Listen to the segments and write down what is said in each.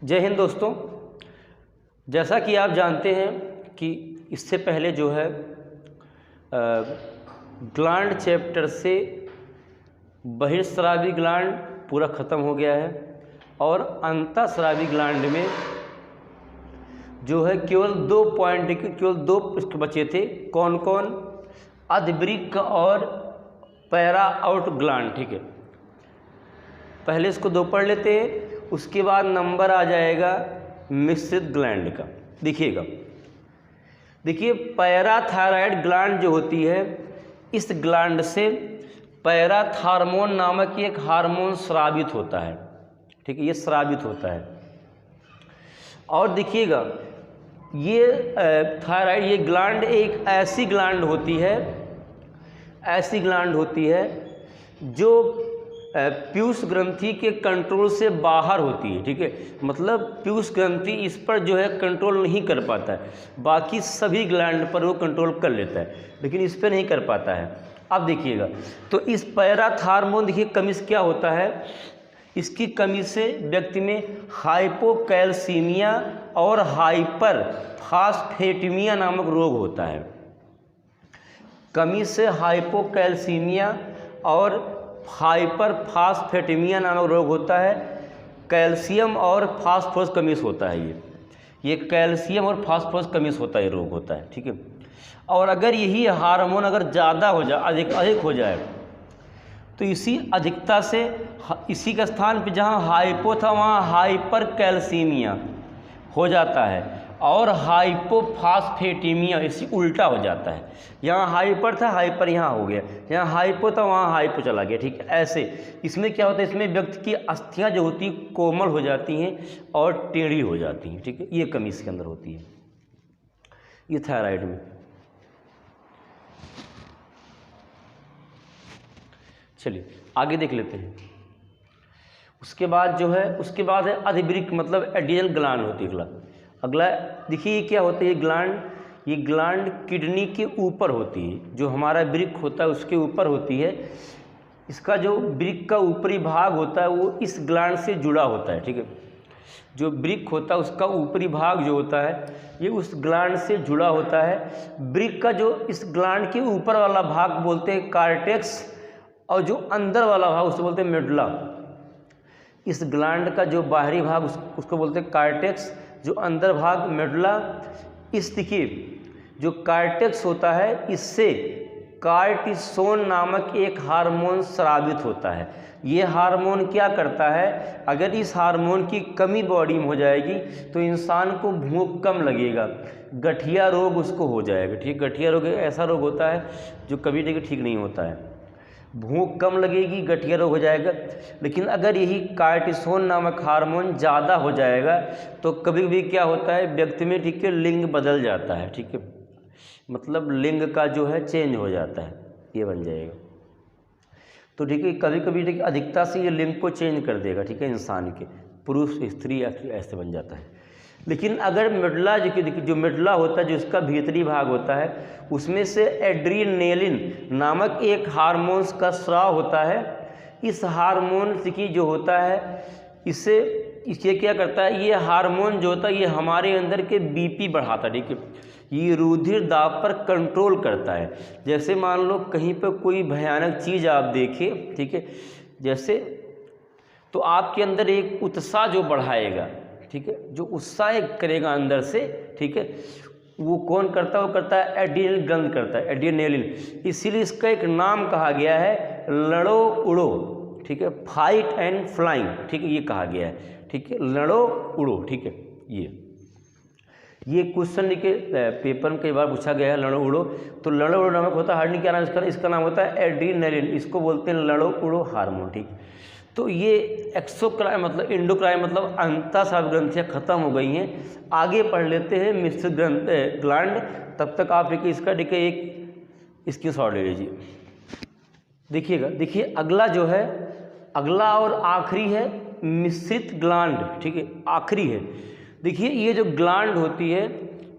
जय हिंद दोस्तों। जैसा कि आप जानते हैं कि इससे पहले जो है ग्लैंड चैप्टर से बहिर्स्रावी ग्लैंड पूरा ख़त्म हो गया है और अंतःस्रावी ग्लैंड में जो है केवल 2 पॉइंट केवल 2 बचे थे। कौन कौन? अधवृक्क और पैरा आउट ग्लैंड। ठीक है, पहले इसको 2 पढ़ लेते हैं, उसके बाद नंबर आ जाएगा मिश्रित ग्लैंड का। देखिए पैराथायराइड ग्लैंड जो होती है, इस ग्लैंड से पैराथार्मोन नामक एक हार्मोन स्रावित होता है। ठीक है, ये स्रावित होता है। और देखिएगा ये थायराइड, ये ग्लैंड एक ऐसी ग्लैंड होती है जो पीयूष ग्रंथि के कंट्रोल से बाहर होती है। ठीक है, मतलब पीयूष ग्रंथि इस पर जो है कंट्रोल नहीं कर पाता है, बाकी सभी ग्लैंड पर वो कंट्रोल कर लेता है, लेकिन इस पर नहीं कर पाता है। अब देखिएगा, तो इस पैराथार्मोन, देखिए कमी से क्या होता है, इसकी कमी से व्यक्ति में हाइपोकैल्सीमिया और हाइपर फास्फेटेमिया नामक रोग होता है। कमी से हाइपोकैल्सीमिया और हाइपर फास्फेटेमिया नामक रोग होता है। कैल्शियम और फास्फोरस कमी से होता है। ये कैल्शियम और फास्फोरस कमी से होता है, रोग होता है। ठीक है, और अगर यही हार्मोन अगर ज़्यादा हो जाए, अधिक हो जाए, तो इसी अधिकता से इसी के स्थान पे जहाँ हाइपो था वहाँ हाइपर कैल्सीमिया हो जाता है और हाइपोफास्फेटेमिया इसी उल्टा हो जाता है। यहाँ हाइपर था, हाइपर यहाँ हो गया, यहाँ हाइपो था वहाँ हाइपो चला गया। ठीक है, ऐसे इसमें क्या होता है, इसमें व्यक्ति की अस्थियाँ जो होती हैं कोमल हो जाती हैं और टेढ़ी हो जाती हैं। ठीक है, ये कमी इसके अंदर होती है, ये थायराइड में। चलिए आगे देख लेते हैं। उसके बाद जो है, उसके बाद है अधवृक्क, मतलब एडियल ग्लैंड होती है। अगला देखिए ये क्या होता है, ये ग्लैंड किडनी के ऊपर होती है। जो हमारा वृक्क होता है उसके ऊपर होती है। इसका जो वृक्क का ऊपरी भाग होता है वो इस ग्लैंड से जुड़ा होता है। ठीक है, जो वृक्क होता है उसका ऊपरी भाग जो होता है ये उस ग्लैंड से जुड़ा होता है। वृक्क का जो इस ग्लैंड के ऊपर वाला भाग बोलते हैं कार्टेक्स, और जो अंदर वाला भाग उसको बोलते हैं मेडुला। इस ग्लैंड का जो बाहरी भाग उसको बोलते हैं कार्टेक्स, जो अंदर भाग मेडुला। इस देखिए जो कार्टेक्स होता है, इससे कार्टिसोन नामक एक हार्मोन स्रावित होता है। ये हार्मोन क्या करता है, अगर इस हार्मोन की कमी बॉडी में हो जाएगी तो इंसान को भूख कम लगेगा, गठिया रोग उसको हो जाएगा। ठीक, गठिया रोग ऐसा रोग होता है जो कभी ठीक नहीं होता है। भूख कम लगेगी, गठिया रोग हो जाएगा। लेकिन अगर यही कार्टिसोन नामक हार्मोन ज़्यादा हो जाएगा तो कभी कभी क्या होता है व्यक्ति में, ठीक है, लिंग बदल जाता है। ठीक है, मतलब लिंग का जो है चेंज हो जाता है, ये बन जाएगा। तो ठीक है, कभी कभी ठीक अधिकता से ये लिंग को चेंज कर देगा। ठीक है, इंसान के पुरुष स्त्री ऐसे बन जाता है। लेकिन अगर मेडुला जो मेडुला होता है, जो इसका भीतरी भाग होता है, उसमें से एड्रीनेलिन नामक एक हार्मोन्स का स्राव होता है। इस हार्मोन की जो होता है इसे क्या करता है, ये हार्मोन जो होता है ये हमारे अंदर के बीपी बढ़ाता है। ठीक है, ये रुधिर दाब पर कंट्रोल करता है। जैसे मान लो कहीं पर कोई भयानक चीज़ आप देखें, ठीक है, जैसे, तो आपके अंदर एक उत्साह जो बढ़ाएगा, ठीक है, जो उत्साह करेगा अंदर से, ठीक है, वो कौन करता है, वो करता है एड्रीनल ग्रंथ करता है, एड्रीनेलिन। इसीलिए इसका एक नाम कहा गया है लड़ो उड़ो। ठीक है, फाइट एंड फ्लाइंग। ठीक है, ये कहा गया है। ठीक है, लड़ो उड़ो। ठीक है, ये क्वेश्चन लिखे पेपर में कई बार पूछा गया है, लड़ो उड़ो। तो लड़ो उड़ो नामक होता है, हार्डली क्या नाम इसका नाम होता है एड्रीनेलिन। इसको बोलते हैं लड़ो उड़ो हार्मोन। ठीक, तो ये एक्सोक्राइन मतलब इंडोक्राइन मतलब अंतःस्रावी ग्रंथियाँ खत्म हो गई हैं। आगे पढ़ लेते हैं मिश्रित ग्लैंड। तब तक आप इसका एक स्क्रीनशॉट ले लीजिए। देखिएगा, देखिए अगला जो है, अगला और आखिरी है मिश्रित ग्लैंड। ठीक है, आखिरी है। देखिए ये जो ग्लैंड होती है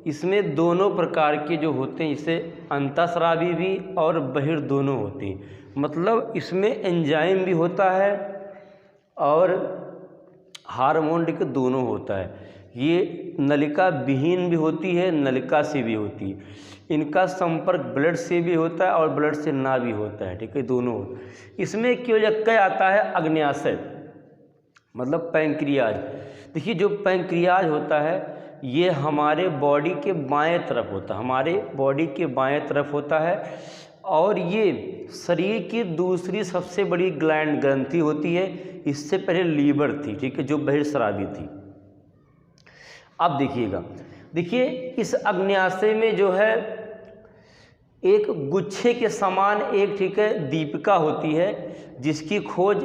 इसमें दोनों प्रकार के जो होते हैं, इसे अंतःस्रावी भी और बहिर् दोनों होती हैं। मतलब इसमें एंजाइम भी होता है और हार्मोन ठीक है दोनों होता है। ये नलिका विहीन भी होती है, नलिका से भी होती है। इनका संपर्क ब्लड से भी होता है और ब्लड से ना भी होता है, ठीक है, दोनों। इसमें क्यों क्या आता है अग्न्याशय, मतलब पैंक्रियाज। देखिए जो पैंक्रियाज होता है ये हमारे बॉडी के बाएं तरफ होता है, हमारे बॉडी के बाएं तरफ होता है, और ये शरीर की दूसरी सबसे बड़ी ग्लैंड ग्रंथि होती है। इससे पहले लीवर थी, ठीक है, जो बहिर्स्रावी थी। अब देखिएगा, देखिए इस अग्न्याशय में जो है एक गुच्छे के समान एक ठीक है दीपिका होती है, जिसकी खोज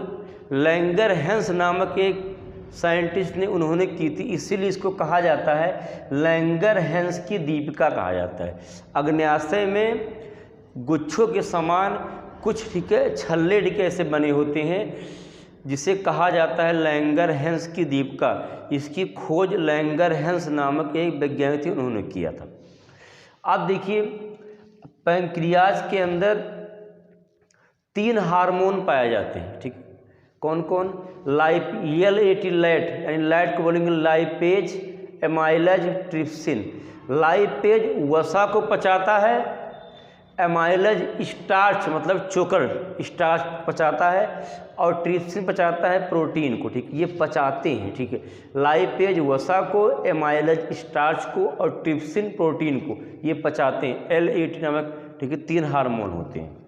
लैंगरहैंस नामक एक साइंटिस्ट ने उन्होंने की थी, इसीलिए इसको कहा जाता है लैंगरहैंस की दीपिका कहा जाता है। अग्न्याशय में गुच्छों के समान कुछ ठीक है छल्ले ठीक ऐसे बने होते हैं, जिसे कहा जाता है लैंगरहैंस की दीपिका। इसकी खोज लैंगरहैंस नामक एक वैज्ञानिक थे, उन्होंने किया था। अब देखिए पैंक्रियाज के अंदर 3 हार्मोन पाए जाते हैं, ठीक, कौन कौन? LAT लैट, यानी लैट को बोलेंगे लाइपेज, एमाइलेज, ट्रिप्सिन। लाइपेज वसा को पचाता है, एमाइलेज स्टार्च मतलब चोकर स्टार्च पचाता है, और ट्रिप्सिन पचाता है प्रोटीन को, ठीक, ये पचाते हैं, ठीक है। लाइपेज वसा को, एमाइलेज स्टार्च को और ट्रिप्सिन प्रोटीन को ये पचाते हैं। LAT नामक ठीक है 3 हार्मोन होते हैं।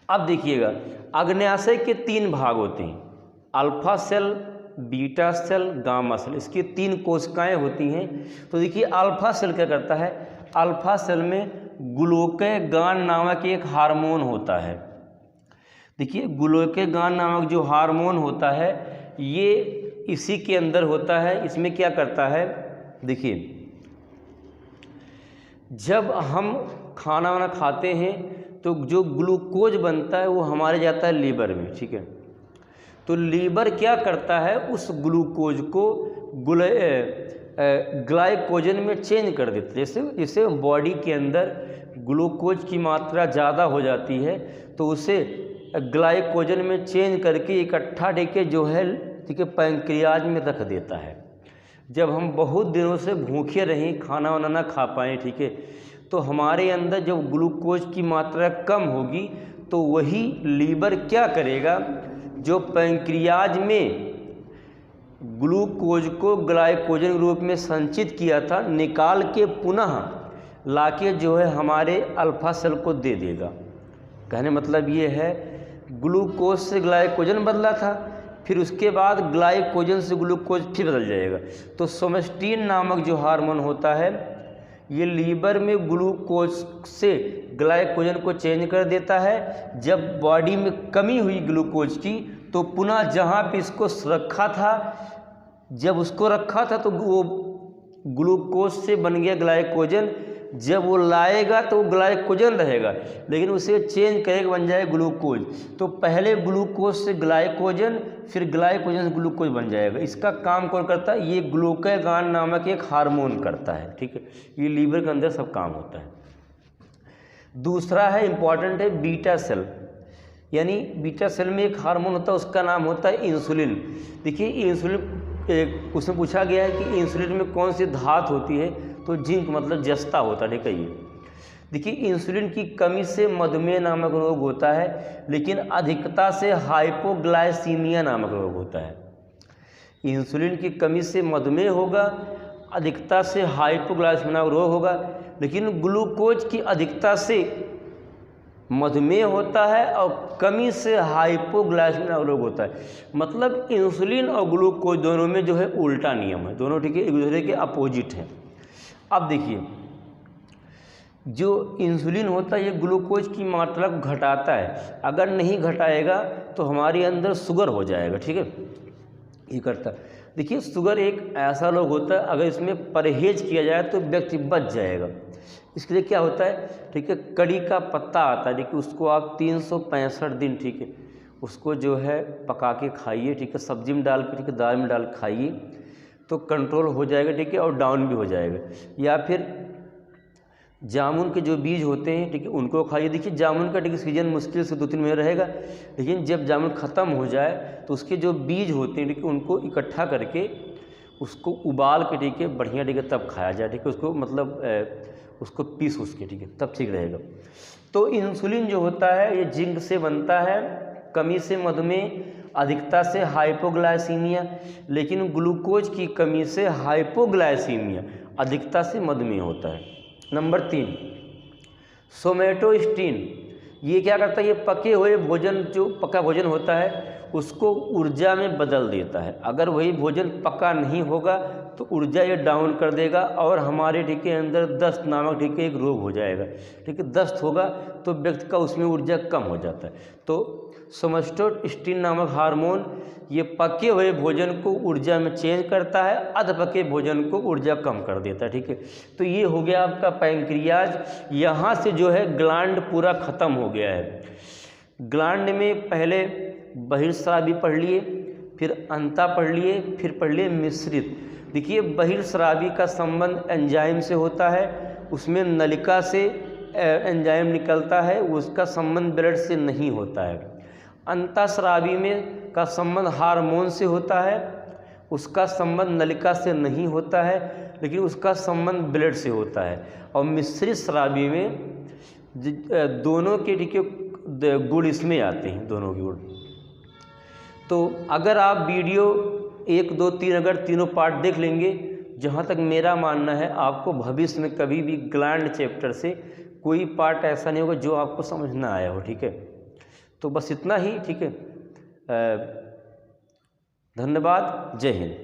अब देखिएगा अग्न्याशय के 3 भाग होते हैं, alpha cell, beta cell, gamma cell. इसकी 3 कोशिकाएं होती हैं। तो देखिए अल्फा सेल क्या करता है, अल्फा सेल में ग्लूकेगान नामक एक हार्मोन होता है। देखिए ग्लूकेगान नामक जो हार्मोन होता है ये इसी के अंदर होता है। इसमें क्या करता है, देखिए जब हम खाना वाना खाते हैं तो जो ग्लूकोज बनता है वो हमारे जाता है लीवर में, ठीक है। तो लीवर क्या करता है, उस ग्लूकोज को ग्लाइकोजन में चेंज कर देता है। जैसे बॉडी के अंदर ग्लूकोज की मात्रा ज़्यादा हो जाती है तो उसे ग्लाइकोजन में चेंज करके इकट्ठा करके जो है ठीक है पैंक्रियाज में रख देता है। जब हम बहुत दिनों से भूखे रहें, खाना वाना ना खा पाएँ, ठीक है, तो हमारे अंदर जब ग्लूकोज की मात्रा कम होगी तो वही लीवर क्या करेगा, जो पैंक्रियाज में ग्लूकोज को ग्लाइकोजन रूप में संचित किया था निकाल के पुनः लाके जो है हमारे अल्फा सेल को दे देगा। कहने मतलब ये है ग्लूकोज से ग्लाइकोजन बदला था, फिर उसके बाद ग्लाइकोजन से ग्लूकोज फिर बदल जाएगा। तो सोमेस्टीन नामक जो हार्मोन होता है ये लीवर में ग्लूकोज से ग्लाइकोजन को चेंज कर देता है। जब बॉडी में कमी हुई ग्लूकोज की तो पुनः जहाँ पे इसको रखा था, जब उसको रखा था तो वो ग्लूकोज से बन गया ग्लाइकोजन। जब वो लाएगा तो वो ग्लाइकोजन रहेगा, लेकिन उसे चेंज करेगा बन जाए ग्लूकोज। तो पहले ग्लूकोज से ग्लाइकोजन, फिर ग्लाइकोजन से ग्लूकोज बन जाएगा। इसका काम कौन करता है, ये ग्लूकेगान नामक एक हार्मोन करता है, ठीक है। ये लीवर के अंदर सब काम होता है। दूसरा है इम्पॉर्टेंट है बीटा सेल, यानी बीटा सेल में एक हार्मोन होता है, उसका नाम होता है इंसुलिन। देखिए इंसुलिन उसमें पूछा गया है कि इंसुलिन में कौन सी धातु होती है, तो जिंक मतलब जस्ता होता है, ठीक है। ये देखिए इंसुलिन की कमी से मधुमेह नामक रोग होता है, लेकिन अधिकता से हाइपोग्लाइसीमिया नामक रोग होता है। इंसुलिन की कमी से मधुमेह होगा, अधिकता से हाइपोग्लाइसीमिया नामक रोग होगा, लेकिन ग्लूकोज की अधिकता से मधुमेह होता है और कमी से हाइपोग्लाइसीमिया रोग होता है। मतलब इंसुलिन और ग्लूकोज दोनों में जो है उल्टा नियम है, दोनों ठीक है एक दूसरे के अपोजिट हैं। अब देखिए जो इंसुलिन होता है ये ग्लूकोज की मात्रा को घटाता है, अगर नहीं घटाएगा तो हमारे अंदर शुगर हो जाएगा, ठीक है, ये करता है। देखिए शुगर एक ऐसा रोग होता है, अगर इसमें परहेज किया जाए तो व्यक्ति बच जाएगा। इसके लिए क्या होता है, ठीक है, कड़ी का पत्ता आता है, देखिए उसको आप 365 दिन ठीक है उसको जो है पका के खाइए, ठीक है, सब्जी में डाल के, ठीक है, दाल में डाल के खाइए तो कंट्रोल हो जाएगा, ठीक है, और डाउन भी हो जाएगा। या फिर जामुन के जो बीज होते हैं, ठीक है, उनको खाइए। देखिए जामुन का, ठीक है, सीजन मुश्किल से 2-3 महीने रहेगा, लेकिन जब जामुन ख़त्म हो जाए तो उसके जो बीज होते हैं, ठीक है, उनको इकट्ठा करके उसको उबाल के, ठीक है, बढ़िया, ठीक है, तब खाया जाए, ठीक है, उसको मतलब उसको पीस उसके, ठीक है, तब ठीक रहेगा। तो इंसुलिन जो होता है ये जिंक से बनता है, कमी से मधुमेह, अधिकता से हाइपोग्लाइसीमिया, लेकिन ग्लूकोज की कमी से हाइपोग्लाइसीमिया, अधिकता से मधुमेह होता है। नंबर 3 सोमेटोस्टिन, ये क्या करता है, ये पके हुए भोजन, जो पका भोजन होता है उसको ऊर्जा में बदल देता है। अगर वही भोजन पका नहीं होगा तो ऊर्जा ये डाउन कर देगा और हमारे, ठीक है, अंदर दस्त नामक, ठीक है, एक रोग हो जाएगा, ठीक है, दस्त होगा तो व्यक्ति का उसमें ऊर्जा कम हो जाता है। तो सोमेटोस्टिन नामक हार्मोन ये पके हुए भोजन को ऊर्जा में चेंज करता है, अध पके भोजन को ऊर्जा कम कर देता है, ठीक है। तो ये हो गया आपका पैंक्रियाज। यहाँ से जो है ग्लैंड पूरा ख़त्म हो गया है। ग्लैंड में पहले बहिर्स्रावी पढ़ लिए, फिर अंता पढ़ लिए, फिर पढ़ लिए मिश्रित। देखिए बहिर्स्रावी का संबंध एंजाइम से होता है, उसमें नलिका से एंजाइम निकलता है, उसका संबंध ब्लड से नहीं होता है। अंतःस्रावी में का संबंध हार्मोन से होता है, उसका संबंध नलिका से नहीं होता है, लेकिन उसका संबंध ब्लड से होता है। और मिश्रित स्रावी में दोनों के, ठीक है, गुण इसमें आते हैं, दोनों के गुण। तो अगर आप वीडियो 1, 2, 3 अगर तीनों पार्ट देख लेंगे, जहाँ तक मेरा मानना है आपको भविष्य में कभी भी ग्लैंड चैप्टर से कोई पार्ट ऐसा नहीं होगा जो आपको समझ ना आया हो, ठीक है। तो बस इतना ही, ठीक है। धन्यवाद, जय हिंद।